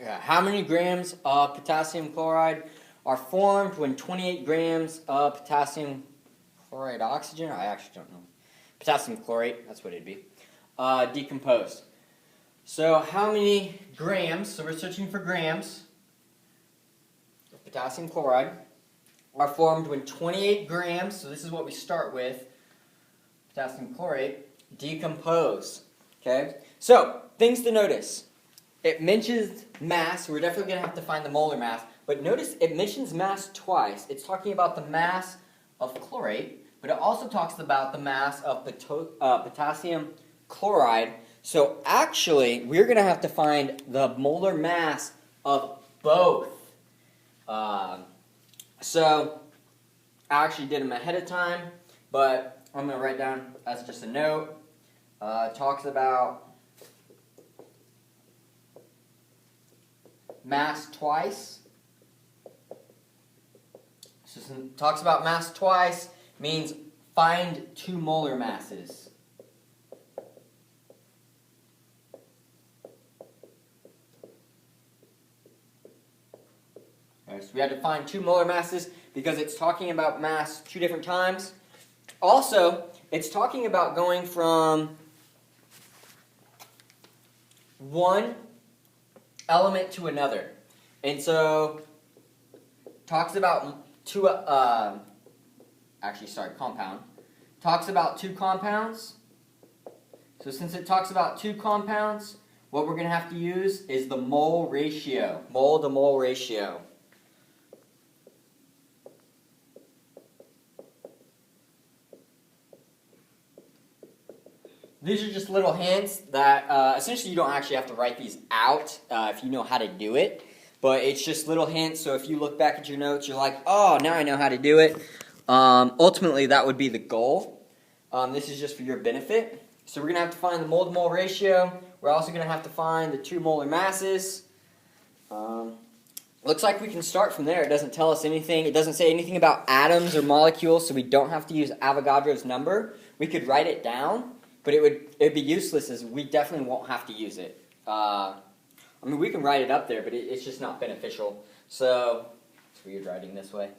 How many grams of potassium chloride are formed when 28 grams of potassium chloride oxygen? I actually don't know. Potassium chlorate, that's what it'd be. Decomposed. So how many grams, so we're searching for grams of potassium chloride, are formed when 28 grams, so this is what we start with, potassium chlorate, decompose. Okay? So, things to notice. It mentions mass, so we're definitely going to have to find the molar mass, but notice it mentions mass twice. It's talking about the mass of chlorate, but it also talks about the mass of potassium chloride. So actually, we're going to have to find the molar mass of both. So I actually did them ahead of time, but I'm going to write down as just a note. It talks about mass twice. So since it talks about mass twice, means find 2 molar masses. Okay, so we had to find 2 molar masses because it's talking about mass 2 different times. Also, it's talking about going from one element to another. And so, talks about compound. Talks about 2 compounds. So since it talks about 2 compounds, what we're going to have to use is the mole ratio. Mole to mole ratio. These are just little hints that essentially you don't actually have to write these out if you know how to do it. But it's just little hints, so if you look back at your notes, you're like, oh, now I know how to do it. Ultimately, that would be the goal. This is just for your benefit. So we're going to have to find the mole to mole ratio. We're also going to have to find the 2 molar masses. Looks like we can start from there. It doesn't tell us anything. It doesn't say anything about atoms or molecules, so we don't have to use Avogadro's number. We could write it down. But it'd be useless, as we definitely won't have to use it. I mean, we can write it up there, but it's just not beneficial. So, it's weird writing this way.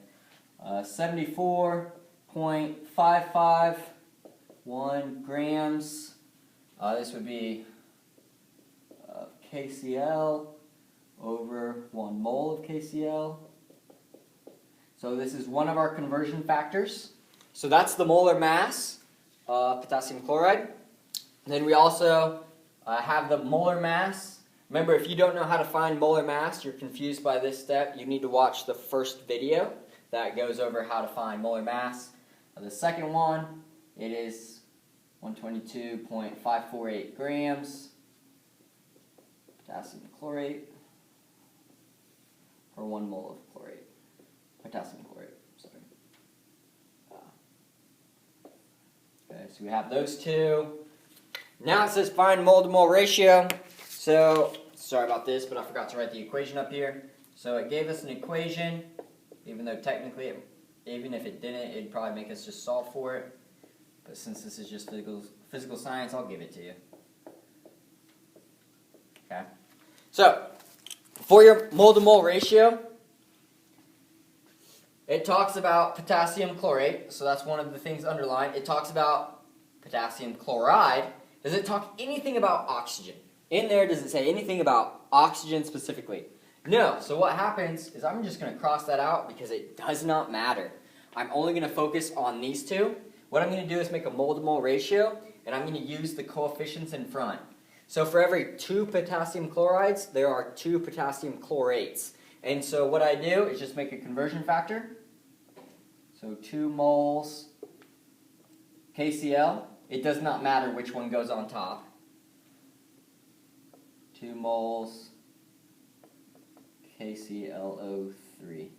74.551 grams. This would be KCl over 1 mole of KCl. So this is one of our conversion factors. So that's the molar mass. Potassium chloride. And then we also have the molar mass. Remember, if you don't know how to find molar mass, you're confused by this step, you need to watch the first video that goes over how to find molar mass. The second one, it is 122.548 grams potassium chlorate per 1 mole of chlorate. Potassium chlorate. Okay, so we have those 2. Now it says find mole to mole ratio. So, sorry about this, but I forgot to write the equation up here. So it gave us an equation, even though technically, even if it didn't, it'd probably make us just solve for it. But since this is just physical science, I'll give it to you. Okay. So, for your mole to mole ratio, it talks about potassium chlorate, so that's one of the things underlined. It talks about potassium chloride. Does it talk anything about oxygen? In there, does it say anything about oxygen specifically? No. So what happens is I'm just going to cross that out because it does not matter. I'm only going to focus on these 2. What I'm going to do is make a mole to mole ratio, and I'm going to use the coefficients in front. So for every 2 potassium chlorides, there are 2 potassium chlorates. And so what I do is just make a conversion factor. So 2 moles KCl. It does not matter which one goes on top. 2 moles KClO3.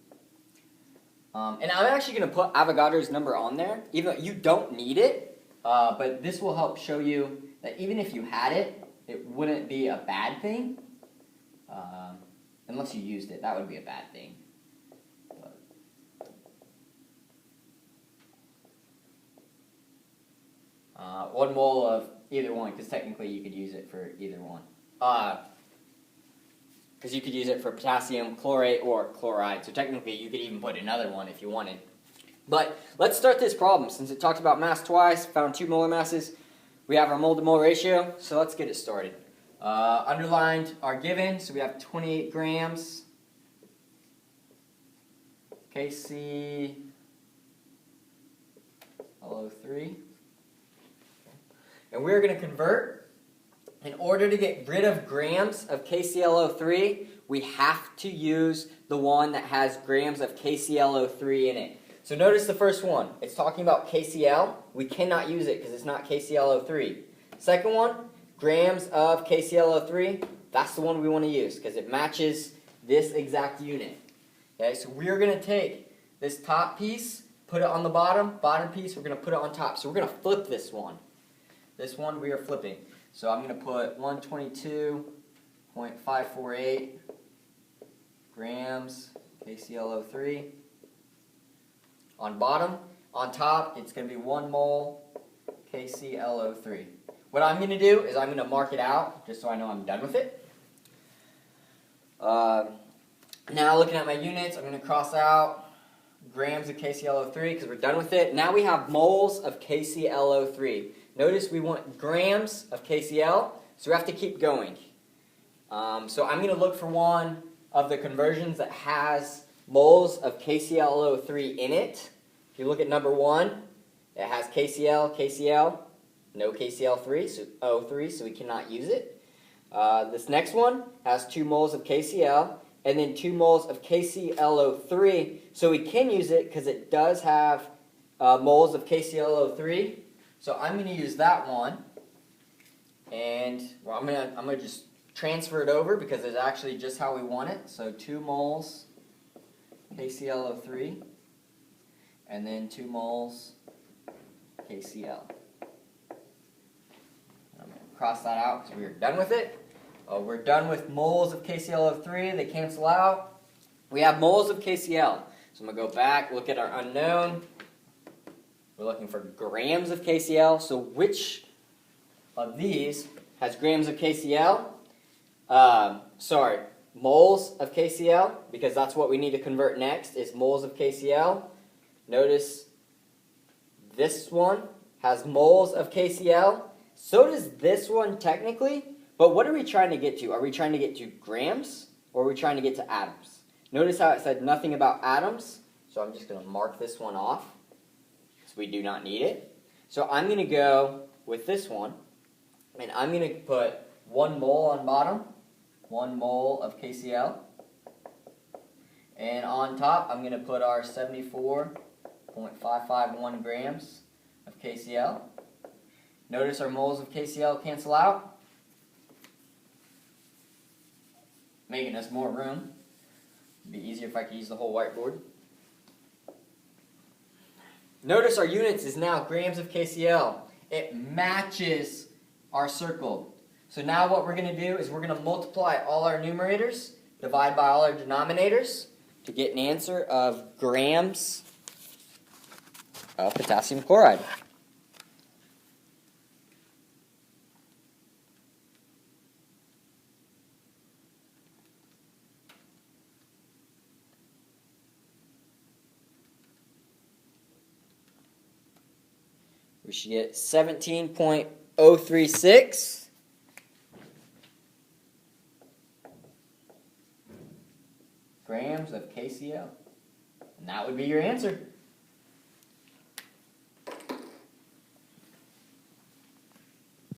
And I'm actually going to put Avogadro's number on there, even though you don't need it. But this will help show you that even if you had it, it wouldn't be a bad thing. Unless you used it, that would be a bad thing. But 1 mole of either one, because technically you could use it for either one. because you could use it for potassium chlorate or chloride. So technically, you could even put another one if you wanted. But let's start this problem. Since it talked about mass twice, found 2 molar masses, we have our mole to mole ratio. So let's get it started. Underlined are given, so we have 28 grams KClO3. And we're going to convert. In order to get rid of grams of KClO3, we have to use the one that has grams of KClO3 in it. So notice the first one. It's talking about KCl. We cannot use it because it's not KClO3. Second one, grams of KClO3. That's the one we want to use because it matches this exact unit. Okay, so we're going to take this top piece, put it on the bottom piece, we're going to put it on top. So we're going to flip this one. This one we are flipping. So I'm going to put 122.548 grams KClO3 on bottom. On top, it's going to be 1 mole KClO3. What I'm going to do is I'm going to mark it out just so I know I'm done with it. Now looking at my units, I'm going to cross out grams of KClO3 because we're done with it. Now we have moles of KClO3. Notice we want grams of KCl, so we have to keep going. So I'm going to look for one of the conversions that has moles of KClO3 in it. If you look at number 1, it has KCl, no KCl3, so O3, so we cannot use it. This next one has 2 moles of KCl, and then 2 moles of KClO3, so we can use it because it does have moles of KClO3. So I'm going to use that one, and well, I'm going to just transfer it over because it's actually just how we want it. So 2 moles KClO3, and then 2 moles KCl. I'm going to cross that out because we are done with it. We're done with moles of KClO3. They cancel out. We have moles of KCl. So I'm going to go back, look at our unknown. We're looking for grams of KCl. So which of these has grams of KCl? Moles of KCl, because that's what we need to convert next, is moles of KCl. Notice this one has moles of KCl. So does this one technically, but what are we trying to get to? Are we trying to get to grams, or are we trying to get to atoms? Notice how it said nothing about atoms, so I'm just going to mark this one off. We do not need it. So I'm going to go with this one, and I'm going to put 1 mole on bottom, 1 mole of KCl, and on top I'm going to put our 74.551 grams of KCl. Notice our moles of KCl cancel out, making us more room. It'd be easier if I could use the whole whiteboard. Notice our units is now grams of KCl. It matches our circle. So now what we're going to do is we're going to multiply all our numerators, divide by all our denominators to get an answer of grams of potassium chloride. We should get 17.036 grams of KCl. And that would be your answer.